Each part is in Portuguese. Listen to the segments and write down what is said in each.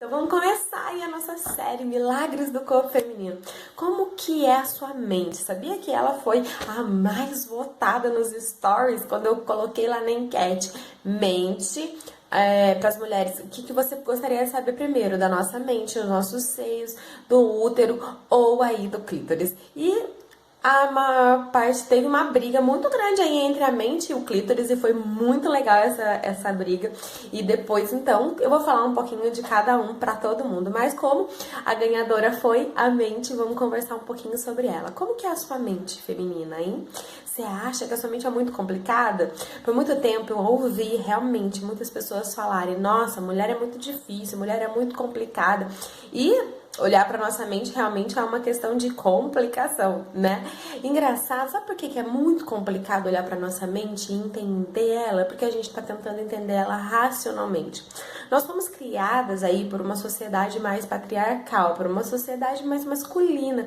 Então vamos começar aí a nossa série Milagres do Corpo Feminino. Como que é a sua mente? Sabia que ela foi a mais votada nos stories quando eu coloquei lá na enquete? Mente para as mulheres. O que você gostaria de saber primeiro? Da nossa mente, dos nossos seios, do útero ou aí do clítoris? E a maior parte teve uma briga muito grande aí entre a mente e o clítoris e foi muito legal essa briga. E depois, então, eu vou falar um pouquinho de cada um pra todo mundo. Mas como a ganhadora foi a mente, vamos conversar um pouquinho sobre ela. Como que é a sua mente feminina, hein? Você acha que a sua mente é muito complicada? Por muito tempo eu ouvi realmente muitas pessoas falarem: nossa, mulher é muito difícil, mulher é muito complicada. E olhar para nossa mente realmente é uma questão de complicação, né? Engraçado, sabe por que é muito complicado olhar para nossa mente e entender ela? Porque a gente está tentando entender ela racionalmente. Nós fomos criadas aí por uma sociedade mais patriarcal, por uma sociedade mais masculina.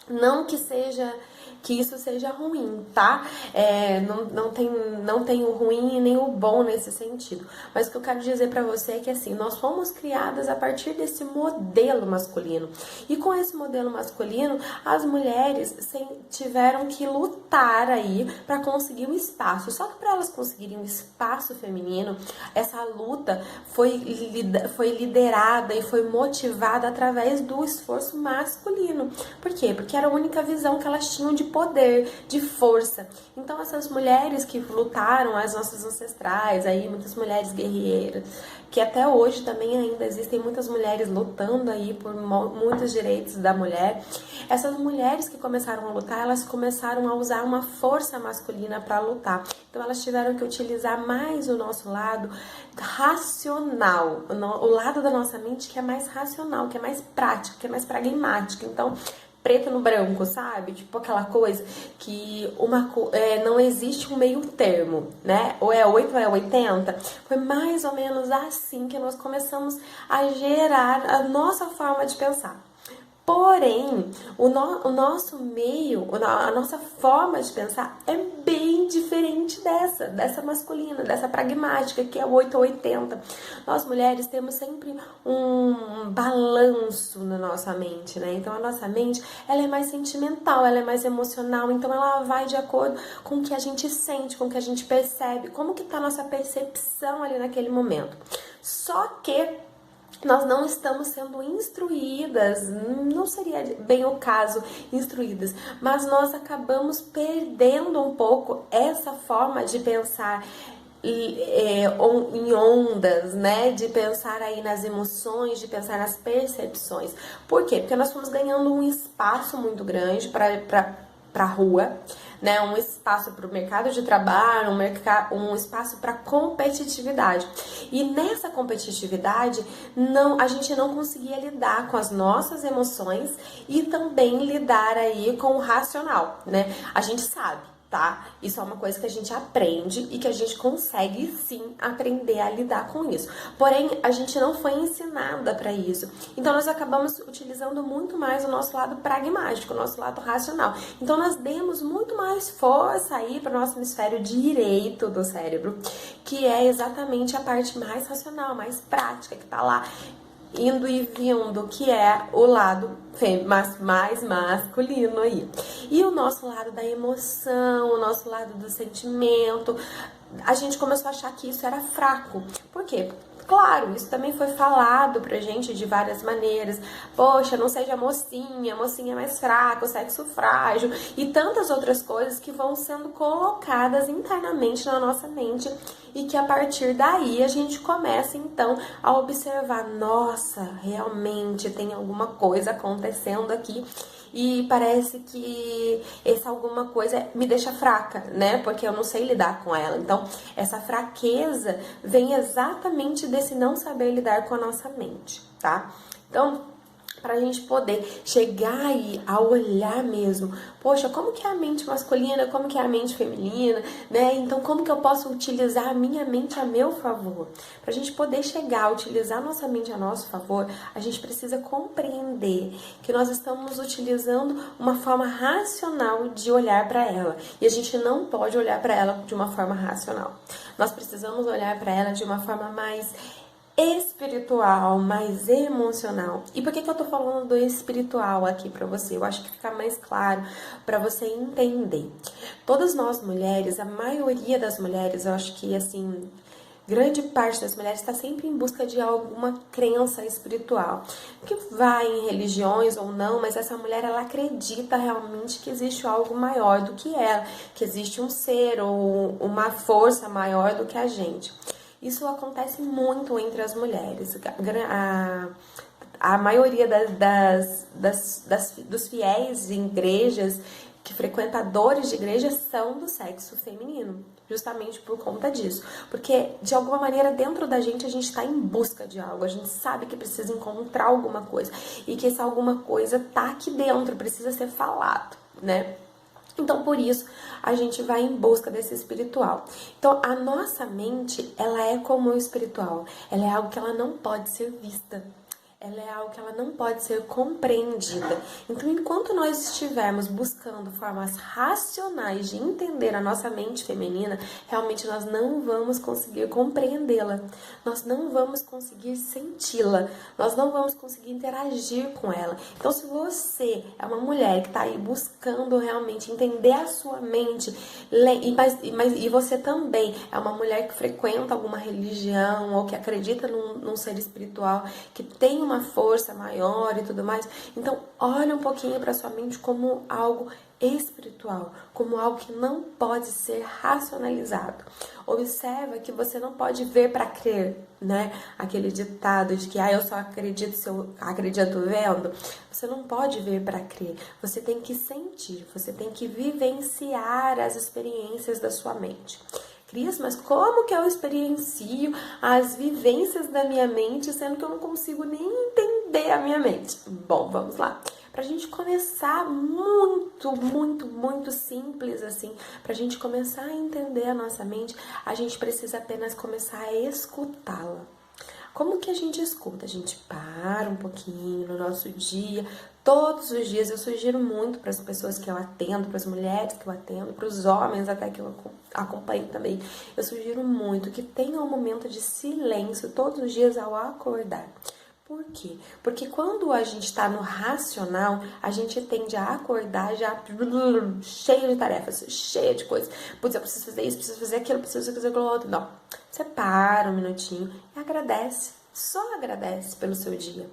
Não que isso seja ruim, tá? Não tem o ruim e nem o bom nesse sentido. Mas o que eu quero dizer pra você é que assim, nós fomos criadas a partir desse modelo masculino. E com esse modelo masculino, as mulheres tiveram que lutar aí pra conseguir um espaço. Só que para elas conseguirem um espaço feminino, essa luta foi liderada e foi motivada através do esforço masculino. Por quê? Porque era a única visão que elas tinham de poder, de força. Então essas mulheres que lutaram, as nossas ancestrais, aí muitas mulheres guerreiras, que até hoje também ainda existem muitas mulheres lutando aí por muitos direitos da mulher. Essas mulheres que começaram a lutar, elas começaram a usar uma força masculina para lutar. Então elas tiveram que utilizar mais o nosso lado racional, o lado da nossa mente que é mais racional, que é mais prático, que é mais pragmático. Então preto no branco, sabe? Tipo aquela coisa que não existe um meio termo, né? Ou é 8 ou é 80. Foi mais ou menos assim que nós começamos a gerar a nossa forma de pensar. Porém, o nosso meio, a nossa forma de pensar é bem diferente dessa masculina, dessa pragmática, que é o 8 ou 80. Nós mulheres temos sempre um balanço na nossa mente, né? Então a nossa mente, ela é mais sentimental, ela é mais emocional, então ela vai de acordo com o que a gente sente, com o que a gente percebe, como que tá a nossa percepção ali naquele momento. Só que nós não estamos sendo instruídas, não seria bem o caso instruídas, mas nós acabamos perdendo um pouco essa forma de pensar em ondas, né? De pensar aí nas emoções, de pensar nas percepções. Por quê? Porque nós fomos ganhando um espaço muito grande para a rua, né? Um espaço para o mercado de trabalho, um espaço para competitividade. E nessa competitividade, a gente não conseguia lidar com as nossas emoções e também lidar aí com o racional, né? A gente sabe, tá? Isso é uma coisa que a gente aprende e que a gente consegue sim aprender a lidar com isso. Porém, a gente não foi ensinada para isso. Então nós acabamos utilizando muito mais o nosso lado pragmático, o nosso lado racional. Então nós demos muito mais força aí para o nosso hemisfério direito do cérebro, que é exatamente a parte mais racional, mais prática, que tá lá indo e vindo, que é o lado mais masculino aí. E o nosso lado da emoção, o nosso lado do sentimento, a gente começou a achar que isso era fraco. Por quê? Claro, isso também foi falado pra gente de várias maneiras. Poxa, não seja mocinha, mocinha é mais fraca, o sexo frágil e tantas outras coisas que vão sendo colocadas internamente na nossa mente e que a partir daí a gente começa então a observar, nossa, realmente tem alguma coisa acontecendo aqui. E parece que essa alguma coisa me deixa fraca, né? Porque eu não sei lidar com ela. Então, essa fraqueza vem exatamente desse não saber lidar com a nossa mente, tá? Então, pra gente poder chegar aí a olhar mesmo, poxa, como que é a mente masculina, como que é a mente feminina, né? Então, como que eu posso utilizar a minha mente a meu favor? Pra gente poder chegar a utilizar a nossa mente a nosso favor, a gente precisa compreender que nós estamos utilizando uma forma racional de olhar para ela. E a gente não pode olhar para ela de uma forma racional. Nós precisamos olhar para ela de uma forma mais espiritual, mais emocional. E por que eu tô falando do espiritual aqui pra você? Eu acho que fica mais claro pra você entender. Todas nós mulheres, a maioria das mulheres, eu acho que assim, grande parte das mulheres está sempre em busca de alguma crença espiritual, que vai em religiões ou não, mas essa mulher ela acredita realmente que existe algo maior do que ela, que existe um ser ou uma força maior do que a gente. Isso acontece muito entre as mulheres. A maioria dos fiéis em igrejas, que frequentadores de igrejas, são do sexo feminino, justamente por conta disso. Porque, de alguma maneira, dentro da gente, a gente está em busca de algo, a gente sabe que precisa encontrar alguma coisa, e que essa alguma coisa tá aqui dentro, precisa ser falado, né? Então, por isso, a gente vai em busca desse espiritual. Então, a nossa mente, ela é como o espiritual. Ela é algo que ela não pode ser vista. Ela é algo que ela não pode ser compreendida. Então, enquanto nós estivermos buscando formas racionais de entender a nossa mente feminina, realmente nós não vamos conseguir compreendê-la. Nós não vamos conseguir senti-la. Nós não vamos conseguir interagir com ela. Então, se você é uma mulher que está aí buscando realmente entender a sua mente, e você também é uma mulher que frequenta alguma religião ou que acredita num ser espiritual, que tem uma força maior e tudo mais, então olha um pouquinho para sua mente como algo espiritual, como algo que não pode ser racionalizado. Observa que você não pode ver para crer, né? Aquele ditado de que eu só acredito se eu acredito vendo. Você não pode ver para crer. Você tem que sentir, você tem que vivenciar as experiências da sua mente. Cris, mas como que eu experiencio as vivências da minha mente, sendo que eu não consigo nem entender a minha mente? Bom, vamos lá. Pra gente começar muito simples assim, pra gente começar a entender a nossa mente, a gente precisa apenas começar a escutá-la. Como que a gente escuta? A gente para um pouquinho no nosso dia. Todos os dias eu sugiro muito para as pessoas que eu atendo, para as mulheres que eu atendo, para os homens até que eu acompanho também. Eu sugiro muito que tenha um momento de silêncio todos os dias ao acordar. Por quê? Porque quando a gente está no racional, a gente tende a acordar já cheio de tarefas, cheio de coisas. Putz, eu preciso fazer isso, preciso fazer aquilo, preciso fazer aquilo outro. Não. Você para um minutinho e agradece. Só agradece pelo seu dia,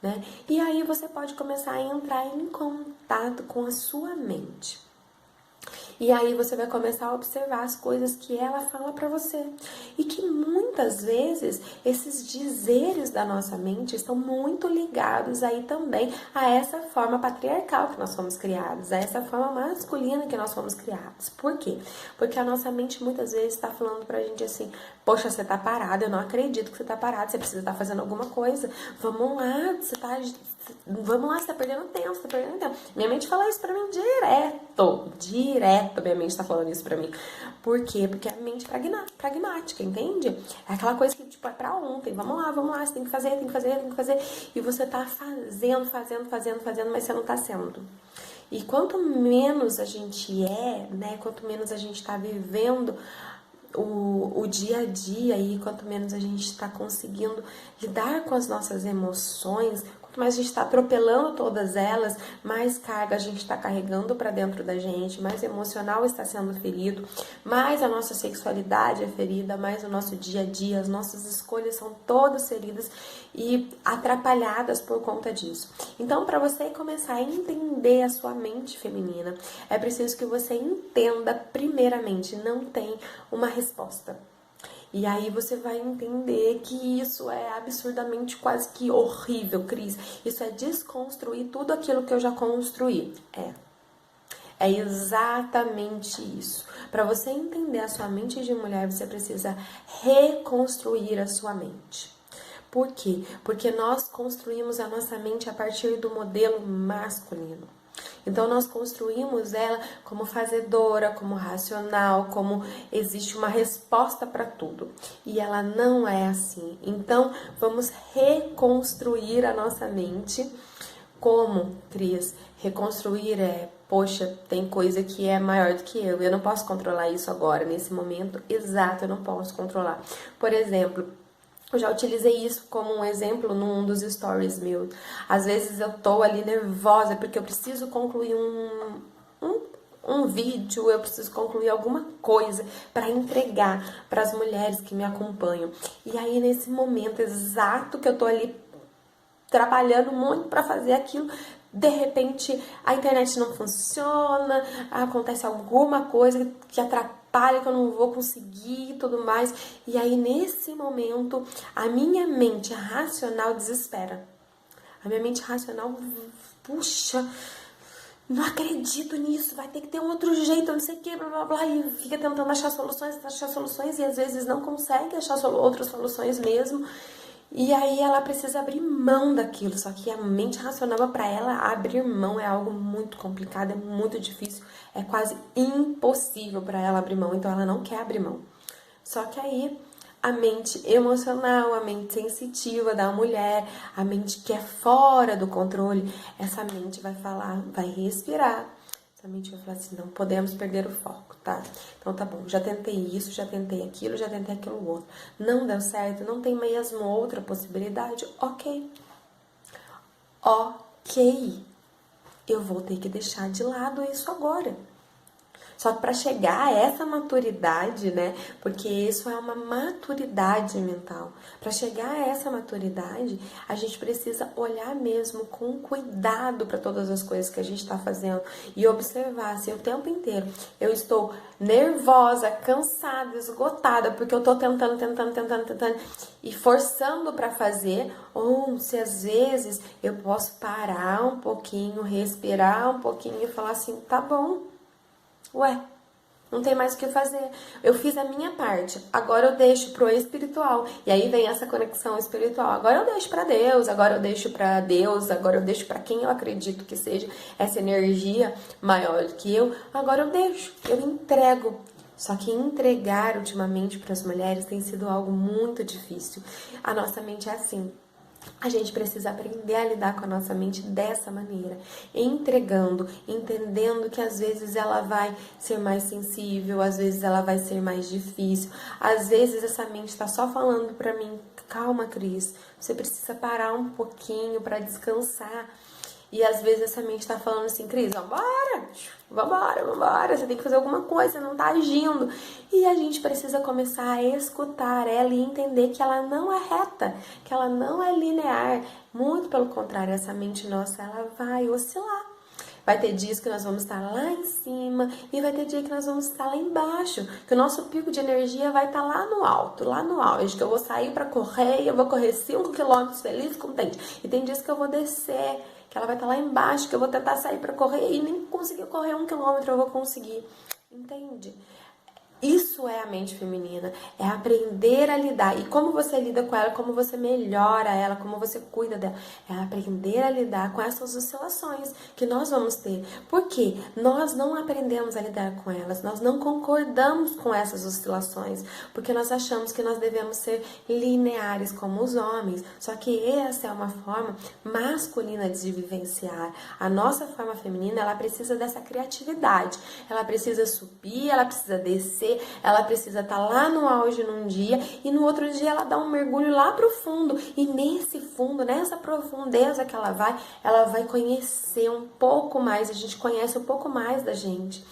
né? E aí você pode começar a entrar em contato com a sua mente. E aí você vai começar a observar as coisas que ela fala pra você. E que muitas vezes esses dizeres da nossa mente estão muito ligados aí também a essa forma patriarcal que nós fomos criados, a essa forma masculina que nós fomos criados. Por quê? Porque a nossa mente muitas vezes está falando pra gente assim: poxa, você tá parado, eu não acredito que você tá parado, você precisa estar fazendo alguma coisa. Vamos lá, você tá perdendo tempo, você tá perdendo tempo. Minha mente fala isso pra mim direto, minha mente tá falando isso pra mim. Por quê? Porque a mente é pragmática, entende? É aquela coisa que, tipo, é pra ontem. Vamos lá, você tem que fazer. E você tá fazendo, mas você não tá sendo. E quanto menos a gente né, quanto menos a gente tá vivendo o dia a dia e quanto menos a gente está conseguindo lidar com as nossas emoções, quanto mais a gente está atropelando todas elas, mais carga a gente está carregando para dentro da gente, mais emocional está sendo ferido, mais a nossa sexualidade é ferida, mais o nosso dia a dia, as nossas escolhas são todas feridas e atrapalhadas por conta disso. Então, para você começar a entender a sua mente feminina, é preciso que você entenda primeiramente, não tem uma resposta. E aí você vai entender que isso é absurdamente quase que horrível, Cris. Isso é desconstruir tudo aquilo que eu já construí. É exatamente isso. Para você entender a sua mente de mulher, você precisa reconstruir a sua mente. Por quê? Porque nós construímos a nossa mente a partir do modelo masculino. Então, nós construímos ela como fazedora, como racional, como existe uma resposta para tudo. E ela não é assim. Então, vamos reconstruir a nossa mente. Como, Cris? Reconstruir poxa, tem coisa que é maior do que eu não posso controlar isso agora, nesse momento exato, eu não posso controlar. Por exemplo, Eu já utilizei isso como um exemplo num dos stories meus. Às vezes eu tô ali nervosa porque eu preciso concluir um vídeo, eu preciso concluir alguma coisa para entregar para as mulheres que me acompanham. E aí, nesse momento exato que eu tô ali trabalhando muito para fazer aquilo, de repente a internet não funciona, acontece alguma coisa que atrapalha, que eu não vou conseguir e tudo mais. E aí, nesse momento, a minha mente racional desespera. A minha mente racional, puxa, não acredito nisso, vai ter que ter um outro jeito, não sei o que, blá blá blá, e fica tentando achar soluções, e às vezes não consegue achar outras soluções mesmo. E aí ela precisa abrir mão daquilo, só que a mente racional para ela abrir mão é algo muito complicado, é muito difícil, é quase impossível para ela abrir mão, então ela não quer abrir mão. Só que aí a mente emocional, a mente sensitiva da mulher, a mente que é fora do controle, essa mente vai falar, vai respirar. Essa mente vai falar assim, não podemos perder o foco, tá? Então tá bom, já tentei isso, já tentei aquilo outro. Não deu certo, não tem mesmo outra possibilidade? Ok. Ok. Eu vou ter que deixar de lado isso agora. Só que para chegar a essa maturidade, né? Porque isso é uma maturidade mental. Para chegar a essa maturidade, a gente precisa olhar mesmo com cuidado para todas as coisas que a gente está fazendo e observar se o tempo inteiro eu estou nervosa, cansada, esgotada, porque eu estou tentando e forçando para fazer, ou se às vezes eu posso parar um pouquinho, respirar um pouquinho e falar assim, tá bom. Ué, não tem mais o que fazer. Eu fiz a minha parte, agora eu deixo pro espiritual. E aí vem essa conexão espiritual. Agora eu deixo para Deus, agora eu deixo para Deus, agora eu deixo para quem eu acredito que seja essa energia maior do que eu. Agora eu deixo, eu entrego. Só que entregar ultimamente para as mulheres tem sido algo muito difícil. A nossa mente é assim. A gente precisa aprender a lidar com a nossa mente dessa maneira, entregando, entendendo que às vezes ela vai ser mais sensível, às vezes ela vai ser mais difícil, às vezes essa mente está só falando para mim, calma, Cris, você precisa parar um pouquinho para descansar. E às vezes essa mente está falando assim, Cris, vambora, você tem que fazer alguma coisa, você não tá agindo. E a gente precisa começar a escutar ela e entender que ela não é reta, que ela não é linear. Muito pelo contrário, essa mente nossa, ela vai oscilar. Vai ter dias que nós vamos estar lá em cima e vai ter dia que nós vamos estar lá embaixo. Que o nosso pico de energia vai estar lá no alto, lá no auge. Que eu vou sair para correr e eu vou correr 5 quilômetros feliz, contente. E tem dias que eu vou descer, que ela vai estar lá embaixo, que eu vou tentar sair para correr e nem conseguir correr 1 quilômetro eu vou conseguir. Entende? Isso é a mente feminina, é aprender a lidar. E como você lida com ela, como você melhora ela, como você cuida dela. É aprender a lidar com essas oscilações que nós vamos ter. Porque nós não aprendemos a lidar com elas, nós não concordamos com essas oscilações. Porque nós achamos que nós devemos ser lineares como os homens. Só que essa é uma forma masculina de vivenciar. A nossa forma feminina, ela precisa dessa criatividade. Ela precisa subir, ela precisa descer. Ela precisa estar lá no auge num dia e no outro dia ela dá um mergulho lá pro fundo. E nesse fundo, nessa profundeza que ela vai conhecer um pouco mais. A gente conhece um pouco mais da gente.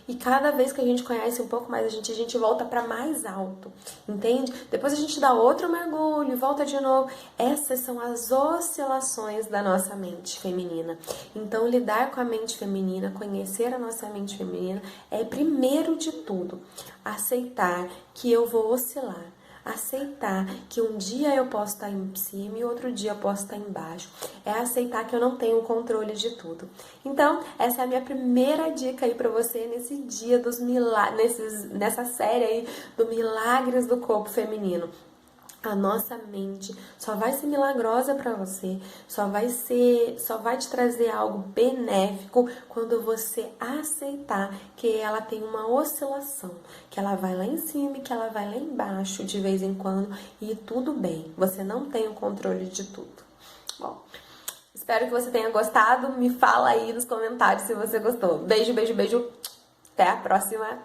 E cada vez que a gente conhece um pouco mais a gente volta para mais alto, entende? Depois a gente dá outro mergulho e volta de novo. Essas são as oscilações da nossa mente feminina. Então, lidar com a mente feminina, conhecer a nossa mente feminina, é primeiro de tudo aceitar que eu vou oscilar. Aceitar que um dia eu posso estar em cima e outro dia eu posso estar embaixo. É aceitar que eu não tenho o controle de tudo. Então, essa é a minha primeira dica aí pra você nesse dia dos milagres, nessa série aí do Milagres do Corpo Feminino. A nossa mente só vai ser milagrosa para você, só vai te trazer algo benéfico quando você aceitar que ela tem uma oscilação, que ela vai lá em cima e que ela vai lá embaixo de vez em quando e tudo bem. Você não tem o controle de tudo. Bom, espero que você tenha gostado. Me fala aí nos comentários se você gostou. Beijo, beijo, beijo. Até a próxima.